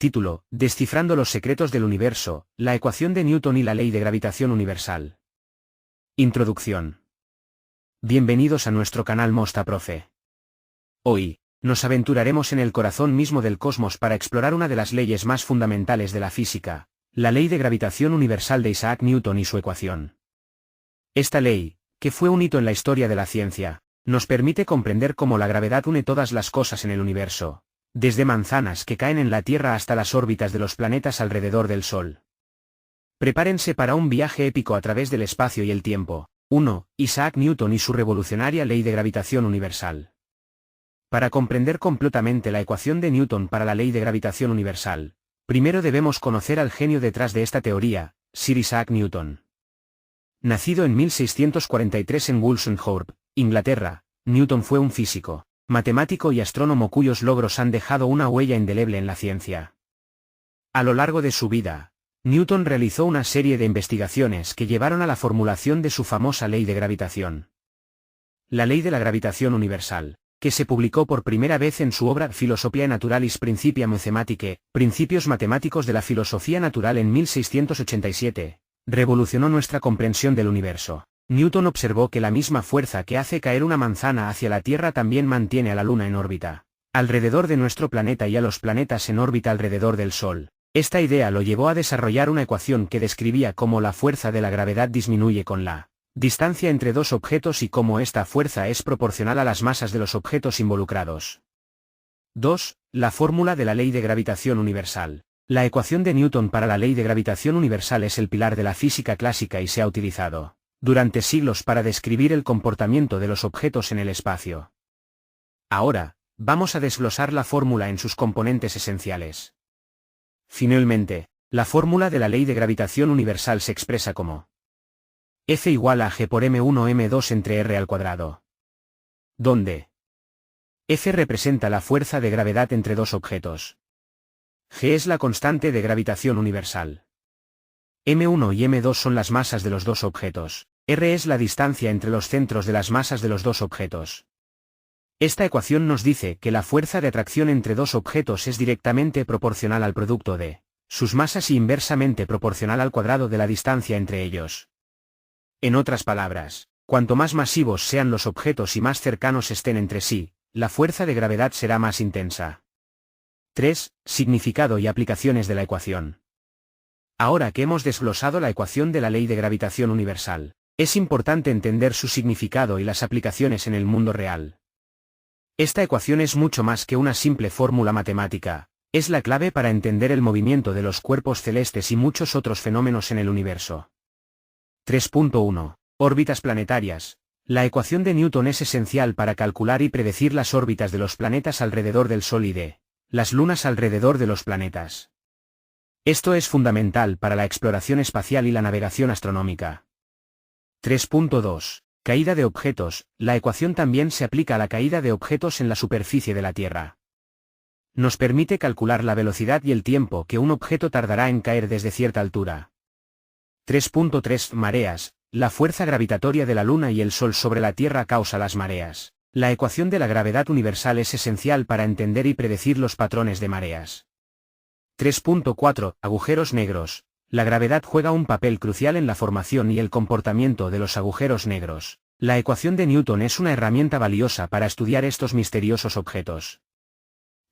Título: Descifrando los secretos del universo, la ecuación de Newton y la ley de gravitación universal. Introducción. Bienvenidos a nuestro canal Mosta Profe. Hoy, nos aventuraremos en el corazón mismo del cosmos para explorar una de las leyes más fundamentales de la física, la ley de gravitación universal de Isaac Newton y su ecuación. Esta ley, que fue un hito en la historia de la ciencia, nos permite comprender cómo la gravedad une todas las cosas en el universo, desde manzanas que caen en la Tierra hasta las órbitas de los planetas alrededor del Sol. Prepárense para un viaje épico a través del espacio y el tiempo. 1. Isaac Newton y su revolucionaria ley de gravitación universal. Para comprender completamente la ecuación de Newton para la ley de gravitación universal, primero debemos conocer al genio detrás de esta teoría, Sir Isaac Newton. Nacido en 1643 en Woolsthorpe, Inglaterra, Newton fue un físico, matemático y astrónomo cuyos logros han dejado una huella indeleble en la ciencia. A lo largo de su vida, Newton realizó una serie de investigaciones que llevaron a la formulación de su famosa ley de gravitación. La ley de la gravitación universal, que se publicó por primera vez en su obra Philosophiae Naturalis Principia Mathematicae, Principios Matemáticos de la Filosofía Natural en 1687, revolucionó nuestra comprensión del universo. Newton observó que la misma fuerza que hace caer una manzana hacia la Tierra también mantiene a la Luna en órbita alrededor de nuestro planeta y a los planetas en órbita alrededor del Sol. Esta idea lo llevó a desarrollar una ecuación que describía cómo la fuerza de la gravedad disminuye con la distancia entre dos objetos y cómo esta fuerza es proporcional a las masas de los objetos involucrados. 2. La fórmula de la ley de gravitación universal. La ecuación de Newton para la ley de gravitación universal es el pilar de la física clásica y se ha utilizado durante siglos para describir el comportamiento de los objetos en el espacio. Ahora, vamos a desglosar la fórmula en sus componentes esenciales. Finalmente, la fórmula de la ley de gravitación universal se expresa como F igual a G por M1 M2 entre R al cuadrado, donde F representa la fuerza de gravedad entre dos objetos. G es la constante de gravitación universal. M1 y M2 son las masas de los dos objetos. R es la distancia entre los centros de las masas de los dos objetos. Esta ecuación nos dice que la fuerza de atracción entre dos objetos es directamente proporcional al producto de sus masas y inversamente proporcional al cuadrado de la distancia entre ellos. En otras palabras, cuanto más masivos sean los objetos y más cercanos estén entre sí, la fuerza de gravedad será más intensa. 3. Significado y aplicaciones de la ecuación. Ahora que hemos desglosado la ecuación de la ley de gravitación universal, es importante entender su significado y las aplicaciones en el mundo real. Esta ecuación es mucho más que una simple fórmula matemática, es la clave para entender el movimiento de los cuerpos celestes y muchos otros fenómenos en el universo. 3.1. Órbitas planetarias. La ecuación de Newton es esencial para calcular y predecir las órbitas de los planetas alrededor del Sol y de las lunas alrededor de los planetas. Esto es fundamental para la exploración espacial y la navegación astronómica. 3.2. Caída de objetos. La ecuación también se aplica a la caída de objetos en la superficie de la Tierra. Nos permite calcular la velocidad y el tiempo que un objeto tardará en caer desde cierta altura. 3.3. Mareas. La fuerza gravitatoria de la Luna y el Sol sobre la Tierra causa las mareas. La ecuación de la gravedad universal es esencial para entender y predecir los patrones de mareas. 3.4. Agujeros negros. La gravedad juega un papel crucial en la formación y el comportamiento de los agujeros negros. La ecuación de Newton es una herramienta valiosa para estudiar estos misteriosos objetos.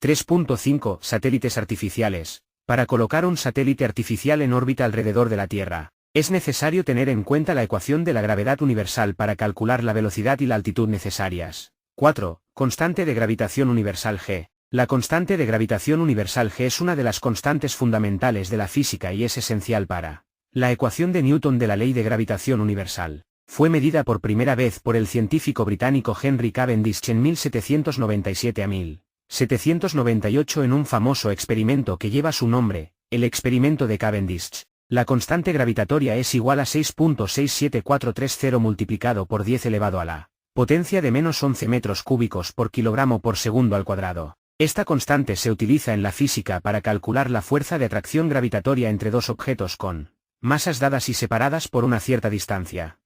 3.5. Satélites artificiales. Para colocar un satélite artificial en órbita alrededor de la Tierra, es necesario tener en cuenta la ecuación de la gravedad universal para calcular la velocidad y la altitud necesarias. 4. Constante de gravitación universal G. La constante de gravitación universal G es una de las constantes fundamentales de la física y es esencial para la ecuación de Newton de la ley de gravitación universal. Fue medida por primera vez por el científico británico Henry Cavendish en 1797 a 1798 en un famoso experimento que lleva su nombre, el experimento de Cavendish. La constante gravitatoria es igual a 6.67430 multiplicado por 10 elevado a la potencia de menos 11 metros cúbicos por kilogramo por segundo al cuadrado. Esta constante se utiliza en la física para calcular la fuerza de atracción gravitatoria entre dos objetos con masas dadas y separadas por una cierta distancia.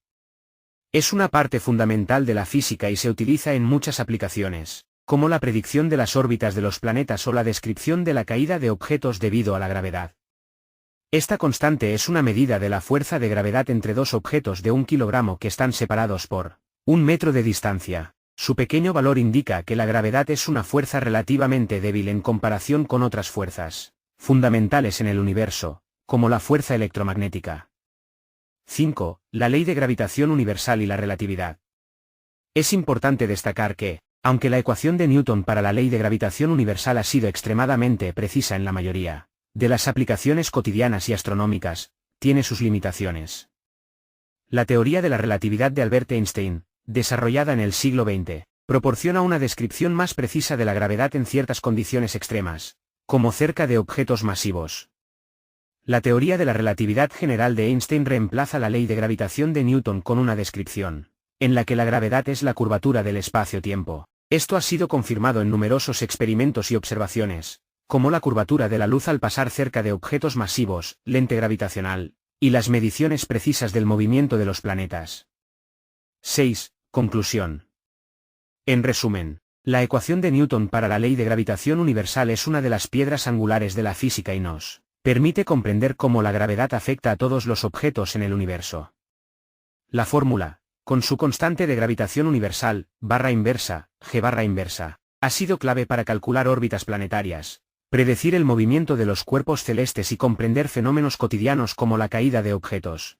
Es una parte fundamental de la física y se utiliza en muchas aplicaciones. como la predicción de las órbitas de los planetas o la descripción de la caída de objetos debido a la gravedad. Esta constante es una medida de la fuerza de gravedad entre dos objetos de 1 kilogramo que están separados por 1 metro de distancia. Su pequeño valor indica que la gravedad es una fuerza relativamente débil en comparación con otras fuerzas fundamentales en el universo, como la fuerza electromagnética. 5. La ley de gravitación universal y la relatividad. Es importante destacar que, aunque la ecuación de Newton para la ley de gravitación universal ha sido extremadamente precisa en la mayoría de las aplicaciones cotidianas y astronómicas, tiene sus limitaciones. La teoría de la relatividad de Albert Einstein, desarrollada en el siglo XX, proporciona una descripción más precisa de la gravedad en ciertas condiciones extremas, como cerca de objetos masivos. La teoría de la relatividad general de Einstein reemplaza la ley de gravitación de Newton con una descripción, en la que la gravedad es la curvatura del espacio-tiempo. Esto ha sido confirmado en numerosos experimentos y observaciones, como la curvatura de la luz al pasar cerca de objetos masivos, lente gravitacional, y las mediciones precisas del movimiento de los planetas. 6. Conclusión. En resumen, la ecuación de Newton para la ley de gravitación universal es una de las piedras angulares de la física y nos permite comprender cómo la gravedad afecta a todos los objetos en el universo. La fórmula, con su constante de gravitación universal, barra inversa, g barra inversa, ha sido clave para calcular órbitas planetarias, predecir el movimiento de los cuerpos celestes y comprender fenómenos cotidianos como la caída de objetos.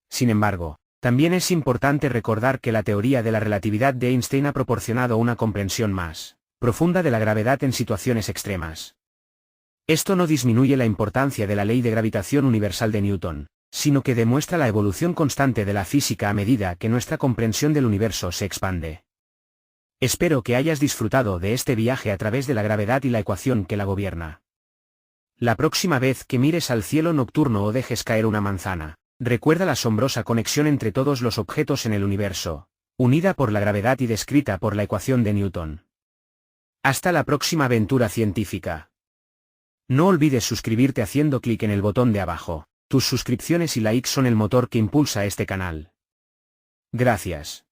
Sin embargo, también es importante recordar que la teoría de la relatividad de Einstein ha proporcionado una comprensión más profunda de la gravedad en situaciones extremas. Esto no disminuye la importancia de la ley de gravitación universal de Newton, sino que demuestra la evolución constante de la física a medida que nuestra comprensión del universo se expande. Espero que hayas disfrutado de este viaje a través de la gravedad y la ecuación que la gobierna. La próxima vez que mires al cielo nocturno o dejes caer una manzana, recuerda la asombrosa conexión entre todos los objetos en el universo, unida por la gravedad y descrita por la ecuación de Newton. Hasta la próxima aventura científica. No olvides suscribirte haciendo clic en el botón de abajo. Tus suscripciones y likes son el motor que impulsa este canal. Gracias.